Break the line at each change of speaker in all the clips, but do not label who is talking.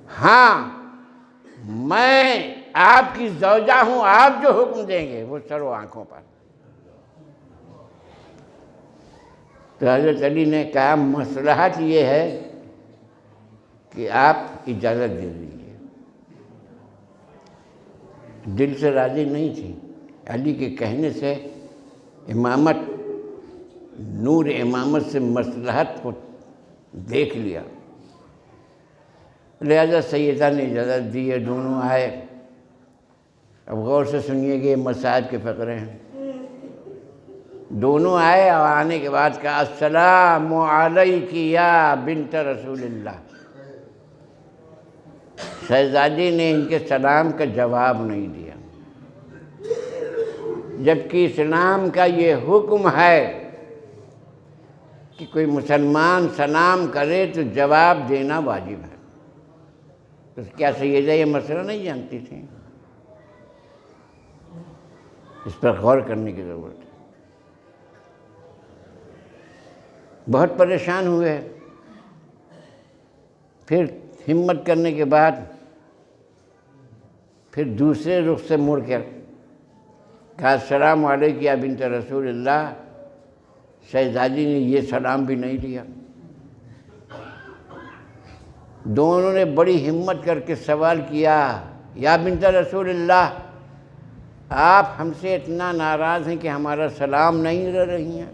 ہاں میں آپ کی زوجہ ہوں، آپ جو حکم دیں گے وہ سر و آنکھوں پر۔ تو حضرت علی نے کہا مصلحت یہ ہے کہ آپ اجازت دے دیجیے۔ دل سے راضی نہیں تھی، علی کے کہنے سے امامت، نور امامت سے مصلحت کو دیکھ لیا، لہذا سیدہ نے اجازت دی ہے، دونوں آئے۔ اب غور سے سنیے گے، مصائب کے فقرے ہیں۔ دونوں آئے اور آنے کے بعد کہا السلام علیک یا بنت رسول اللہ۔ شہزادی نے ان کے سلام کا جواب نہیں دیا، جبکہ اسلام کا یہ حکم ہے کہ کوئی مسلمان سلام کرے تو جواب دینا واجب ہے۔ تو کیا سیدہ یہ مسئلہ نہیں جانتی تھی؟ اس پر غور کرنے کی ضرورت ہے۔ بہت پریشان ہوئے، پھر ہمت کرنے کے بعد پھر دوسرے رخ سے مڑ کر کہا السلام علیکم یا بنت رسول اللہ۔ شہزادی نے یہ سلام بھی نہیں دیا۔ دونوں نے بڑی ہمت کر کے سوال کیا یا بنت رسول اللہ، آپ ہم سے اتنا ناراض ہیں کہ ہمارا سلام نہیں لے رہی ہیں؟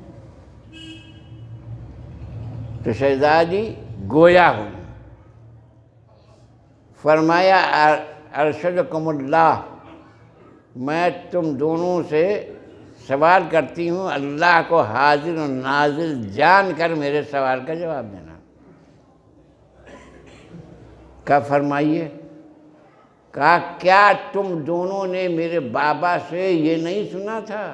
تو شہزادی گویا ہوئی، فرمایا ارشدکم اللہ، میں تم دونوں سے سوال کرتی ہوں، اللہ کو حاضر و ناظر جان کر میرے سوال کا جواب دینا۔ کہا فرمائیے۔ کہا کیا تم دونوں نے میرے بابا سے یہ نہیں سنا تھا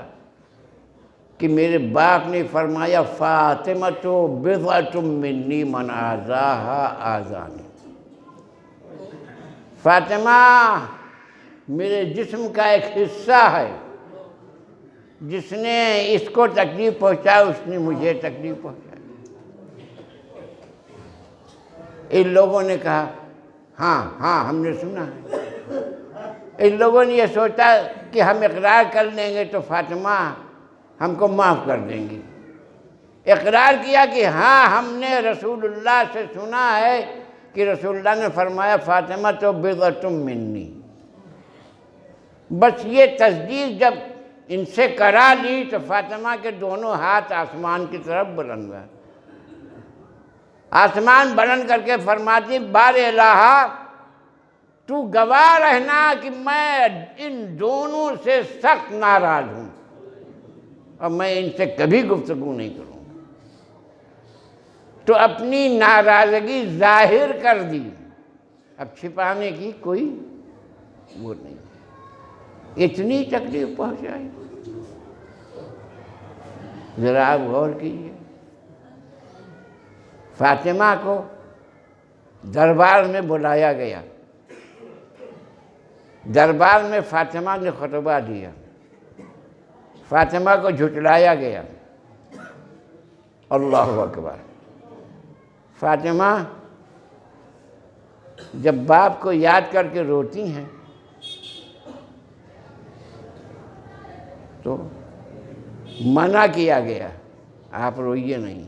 کہ میرے باپ نے فرمایا فاطمۃ بضعۃ منی من آذاہا آذانی، فاطمہ میرے جسم کا ایک حصہ ہے، جس نے اس کو تکلیف پہنچا اس نے مجھے تکلیف پہنچائی۔ ان لوگوں نے کہا ہاں ہاں ہم نے سنا ہے۔ ان لوگوں نے یہ سوچا کہ ہم اقرار کر لیں گے تو فاطمہ ہم کو معاف کر دیں گی۔ اقرار کیا کہ ہاں ہم نے رسول اللہ سے سنا ہے کہ رسول اللہ نے فرمایا فاطمہ تو بضعۃ منی۔ بس یہ تصدیق جب ان سے کرا لی تو فاطمہ کے دونوں ہاتھ آسمان کی طرف بلند ہوئے، آسمان بلند کر کے فرماتی بار الہا تو گواہ رہنا کہ میں ان دونوں سے سخت ناراض ہوں اور میں ان سے کبھی گفتگو نہیں کروں گا۔ تو اپنی ناراضگی ظاہر کر دی، اب چھپانے کی کوئی وہ نہیں، اتنی تکلیف پہنچائی۔ ذرا آپ غور کیجیے، فاطمہ کو دربار میں بلایا گیا، دربار میں فاطمہ نے خطبہ دیا، فاطمہ کو جھٹلایا گیا۔ اللہ اکبر۔ فاطمہ جب باپ کو یاد کر کے روتی ہیں تو منع کیا گیا، آپ روئیے نہیں،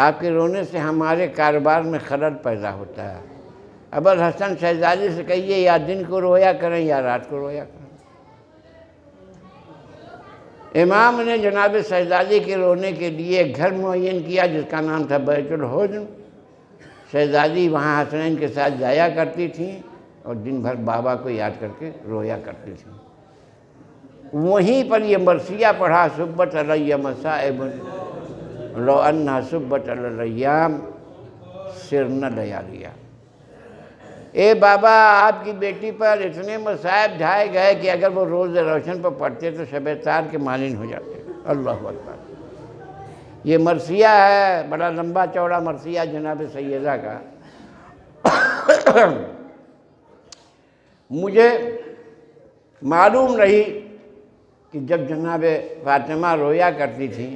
آپ کے رونے سے ہمارے کاروبار میں خلل پیدا ہوتا ہے۔ ابوالحسن شہزادی سے کہیے یا دن کو رویا کریں یا رات کو رویا کریں۔ امام نے جناب شہزادی کے رونے کے لیے ایک گھر معین کیا جس کا نام تھا بیت الحزن۔ شہزادی وہاں حسنین کے ساتھ جایا کرتی تھیں اور دن بھر بابا کو یاد کر کے رویا کرتی تھیں۔ وہیں پر یہ مرثیہ پڑھا صبت علی مصائب لو انہا صبت علی الیام سرن لیالیا۔ اے بابا آپ کی بیٹی پر اتنے مصائب ڈھائے گئے کہ اگر وہ روز روشن پر پڑھتے تو شب تار کے مانند ہو جاتے۔ اللہ اکبر۔ یہ مرثیہ ہے، بڑا لمبا چوڑا مرثیہ جناب سیدہ کا۔ مجھے معلوم رہی کہ جب جناب فاطمہ رویا کرتی تھی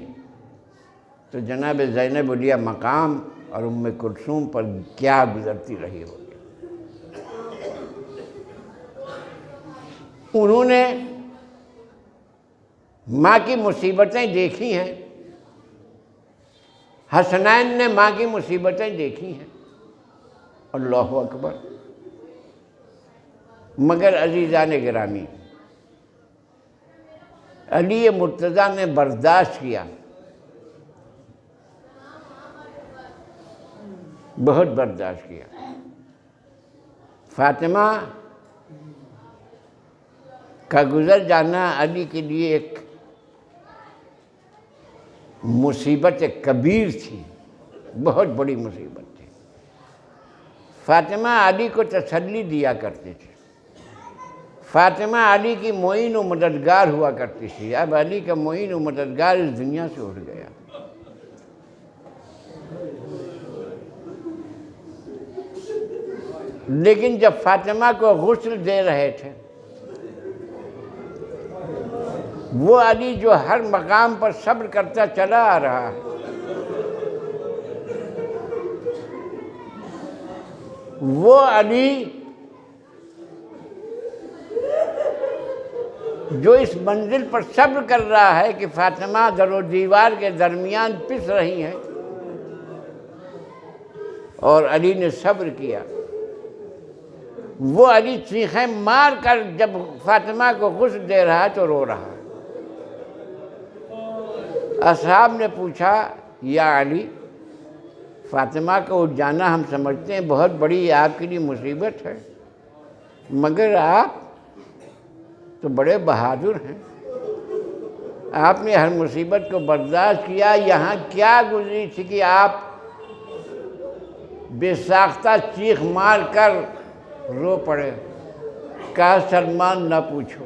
تو جناب زینب علیہ مقام اور ام کلثوم پر کیا گزرتی رہی ہوگی۔ انہوں نے ماں کی مصیبتیں دیکھی ہیں، حسنین نے ماں کی مصیبتیں دیکھی ہیں، اللہ اکبر۔ مگر عزیزان گرامی، علی مرتضیٰ نے برداشت کیا، بہت برداشت کیا۔ فاطمہ کا گزر جانا علی کے لیے ایک مصیبت کبیر تھی، بہت بڑی مصیبت تھی۔ فاطمہ علی کو تسلی دیا کرتے تھے، فاطمہ علی کی معین و مددگار ہوا کرتی تھی۔ اب علی کا معین و مددگار اس دنیا سے اٹھ گیا۔ لیکن جب فاطمہ کو غسل دے رہے تھے، وہ علی جو ہر مقام پر صبر کرتا چلا آ رہا ہے، وہ علی جو اس منزل پر صبر کر رہا ہے کہ فاطمہ در و دیوار کے درمیان پس رہی ہیں، اور علی نے صبر کیا، وہ علی چیخیں مار کر جب فاطمہ کو غسل دے رہا ہے تو رو رہا ہے۔ اصحاب نے پوچھا، یا علی، فاطمہ کو اٹھ جانا ہم سمجھتے ہیں بہت بڑی آپ کے لیے مصیبت ہے، مگر آپ تو بڑے بہادر ہیں، آپ نے ہر مصیبت کو برداشت کیا، یہاں کیا گزری تھی کہ آپ بے ساختہ چیخ مار کر رو پڑے؟ کہا سلمان نہ پوچھو،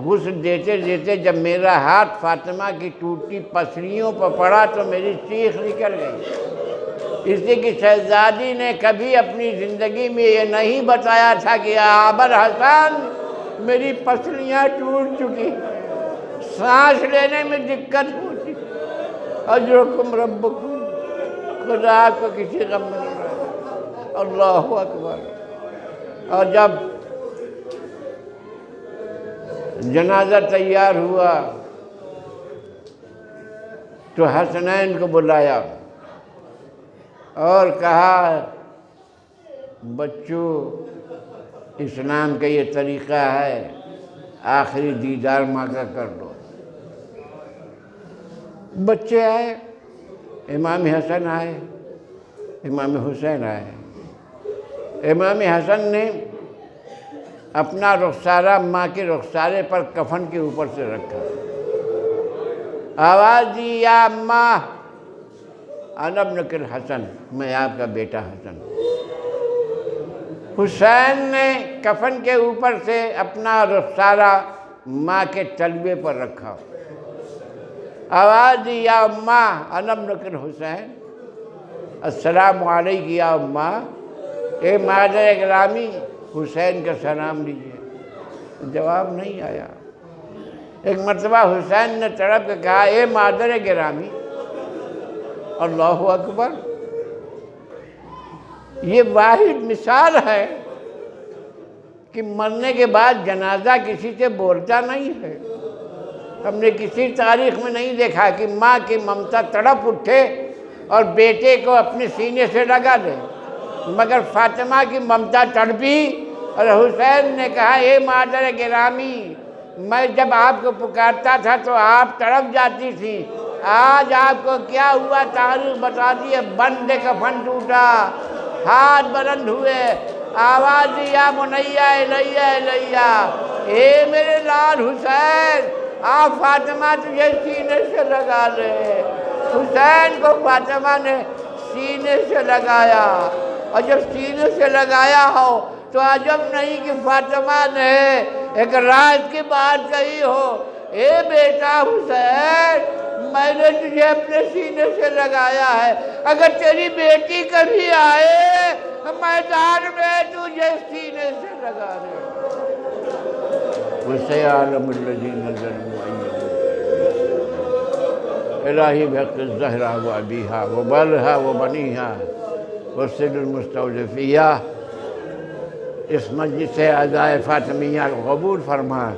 غسل دیتے دیتے جب میرا ہاتھ فاطمہ کی ٹوٹی پسلیوں پر پڑا تو میری چیخ نکل گئی، اس لیے کہ شہزادی نے کبھی اپنی زندگی میں یہ نہیں بتایا تھا کہ ابر حسن میری پسلیاں ٹوٹ چکی، سانس لینے میں دقت ہوتی، اجرکم ربکم، خدا آپ کو کسی غم میں نہیں رہا۔ اللہ اکبر۔ اور جب جنازہ تیار ہوا تو حسنین کو بلایا اور کہا، بچوں، اسلام کا یہ طریقہ ہے، آخری دیدار ماں کا کر دو۔ بچے آئے، امام حسن آئے، امام حسین آئے۔ امام حسن نے اپنا رخسارہ ماں کے رخسارے پر کفن کے اوپر سے رکھا، آواز دی، یا اماں انا ابنک الحسن، میں آپ کا بیٹا حسن۔ حسین نے کفن کے اوپر سے اپنا رخسارہ ماں کے تلوے پر رکھا، آواز دی، یا اماں انا ابنک الحسین، السلام علیک یا اماں، اے مادر گرامی حسین کا سلام لیجیے۔ جواب نہیں آیا۔ ایک مرتبہ حسین نے تڑپ کے کہا، اے مادر گرامی۔ اللہ اکبر۔ یہ واحد مثال ہے کہ مرنے کے بعد جنازہ کسی سے بولتا نہیں ہے۔ ہم نے کسی تاریخ میں نہیں دیکھا کہ ماں کی ممتا تڑپ اٹھے اور بیٹے کو اپنے سینے سے لگا دے، مگر فاطمہ کی ممتا تڑپی اور حسین نے کہا، اے مادر گرامی، میں جب آپ کو پکارتا تھا تو آپ تڑپ جاتی تھی، آج آپ کو کیا ہوا تاریخ بتا دیے۔ بند کفن ٹوٹا، ہاتھ بلند ہوئے، آواز دی، یا منیا الیہ الیہ، اے میرے لال حسین، آپ فاطمہ تجھے سینے سے لگا لے۔ حسین کو فاطمہ نے سینے سے لگایا، اور جب سینے سے لگایا ہو تو عجب نہیں کہ فاطمہ نے ایک راز کی بات کہی ہو، اے بیٹا حسین، میں نے تجھے اپنے سینے سے لگایا ہے، اگر تیری بیٹی کبھی آئے میدان میں تجھے سینے سے لگا دے۔ وَسَيَعْلَمُ الَّذِينَ ظَلَمُوا أَيَّ الہی بحق الزہرہ و ابیہا و بالہا و بنیہا وَالسِّدُ الْمُسْتَوْجِفِیہ اس مجلس عزائے فاطمیہ کو قبول فرما،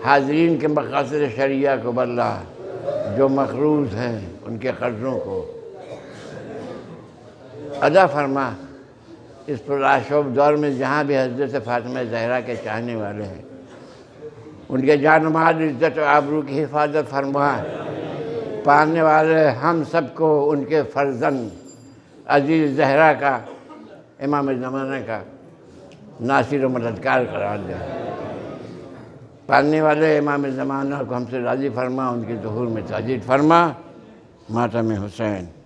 حاضرین کے مقاصد شرعیہ کو باللہ، جو مقروض ہیں ان کے قرضوں کو ادا فرما۔ اس پرآشوب دور میں جہاں بھی حضرت فاطمہ زہرا کے چاہنے والے ہیں، ان کے جان و مال، عزت و آبرو کی حفاظت فرما۔ پانے والے ہم سب کو ان کے فرزند عزیز زہرا کا، امام زمانہ کا ناصر و مددگار قرار دے۔ پالنے والے امام زمانہ کو ہم سے راضی فرما، ان کے ظہور میں تاجیل فرما۔ ماتم حسین۔